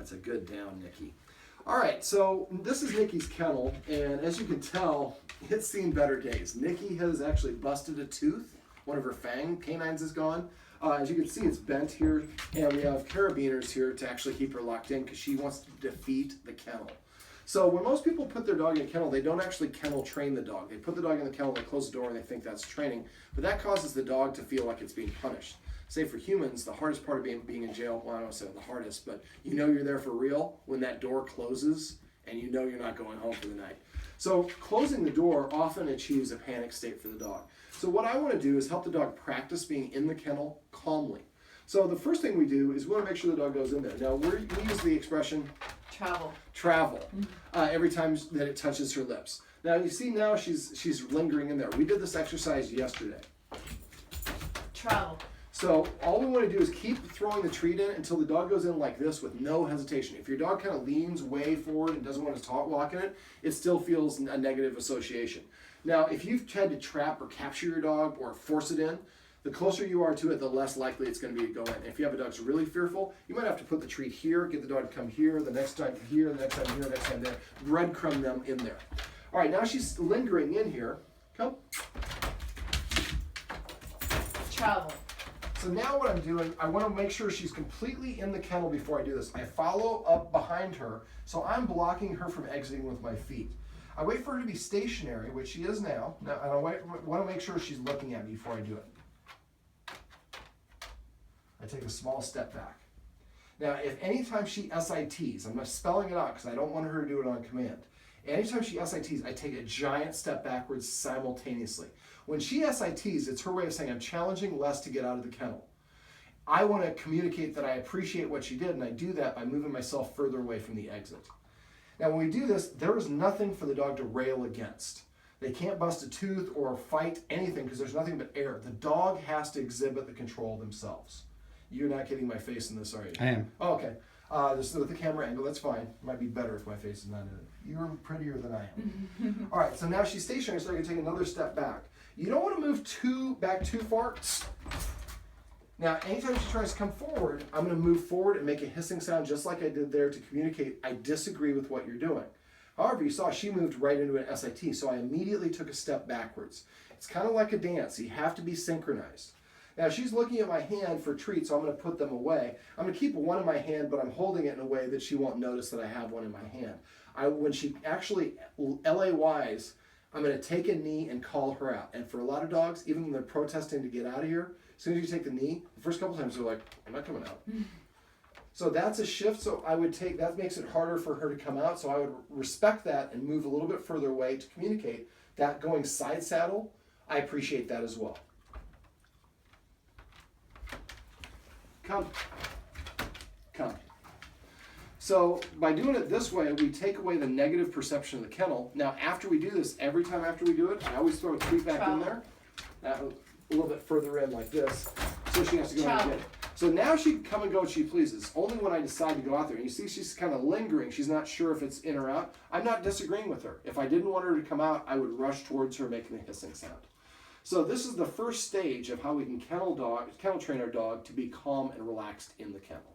That's a good down, Nicki. All right, so this is Nicki's kennel, and as you can tell, it's seen better days. Nicki has actually busted a tooth. One of her canines is gone. As you can see, it's bent here, and we have carabiners here to actually keep her locked in because she wants to defeat the kennel. So when most people put their dog in a kennel, they don't actually kennel train the dog. They put the dog in the kennel, they close the door, and they think that's training, but that causes the dog to feel like it's being punished. Say for humans, the hardest part of being in jail, well, I don't say the hardest, but you know you're there for real when that door closes and you know you're not going home for the night. So closing the door often achieves a panic state for the dog. So what I want to do is help the dog practice being in the kennel calmly. So the first thing we do is we want to make sure the dog goes in there. Now we use the expression travel every time that it touches her lips. Now you see now she's lingering in there. We did this exercise yesterday. Travel. So all we want to do is keep throwing the treat in until the dog goes in like this with no hesitation. If your dog kind of leans way forward and doesn't want to walk in it, it still feels a negative association. Now, if you've tried to trap or capture your dog or force it in, the closer you are to it, the less likely it's going to be to go in. If you have a dog that's really fearful, you might have to put the treat here, get the dog to come here, the next time here, the next time here, the next time there, breadcrumb them in there. All right, now she's lingering in here. Come. Travel. So now what I'm doing, I want to make sure she's completely in the kennel before I do this. I follow up behind her, so I'm blocking her from exiting with my feet. I wait for her to be stationary, which she is now. Now I want to make sure she's looking at me before I do it. I take a small step back. Now, if anytime she SITs, I'm not spelling it out because I don't want her to do it on command. Anytime she SITs, I take a giant step backwards simultaneously. When she SITs, it's her way of saying, I'm challenging Les to get out of the kennel. I want to communicate that I appreciate what she did, and I do that by moving myself further away from the exit. Now, when we do this, there is nothing for the dog to rail against. They can't bust a tooth or fight anything because there's nothing but air. The dog has to exhibit the control themselves. You're not getting my face in this, are you? I am. Oh, okay. This is with the camera angle, that's fine. It might be better if my face is not in it. You're prettier than I am. All right, so now she's stationary, so I can take another step back. You don't want to move back too far. Now, anytime she tries to come forward, I'm going to move forward and make a hissing sound just like I did there to communicate I disagree with what you're doing. However, you saw she moved right into an SIT, so I immediately took a step backwards. It's kind of like a dance. You have to be synchronized. Now, she's looking at my hand for treats, so I'm going to put them away. I'm going to keep one in my hand, but I'm holding it in a way that she won't notice that I have one in my hand. When she actually LAYs, I'm going to take a knee and call her out. And for a lot of dogs, even when they're protesting to get out of here, as soon as you take the knee, the first couple times they're like, I'm not coming out. So that's a shift, so I would take, that makes it harder for her to come out, so I would respect that and move a little bit further away to communicate that going side saddle, I appreciate that as well. Come. So by doing it this way, we take away the negative perception of the kennel. Now, after we do this, every time after we do it, I always throw a treat back in there. A little bit further in like this. So she has to go in again. So now she can come and go as she pleases. Only when I decide to go out there. And you see she's kind of lingering. She's not sure if it's in or out. I'm not disagreeing with her. If I didn't want her to come out, I would rush towards her making the hissing sound. So this is the first stage of how we can kennel train our dog to be calm and relaxed in the kennel.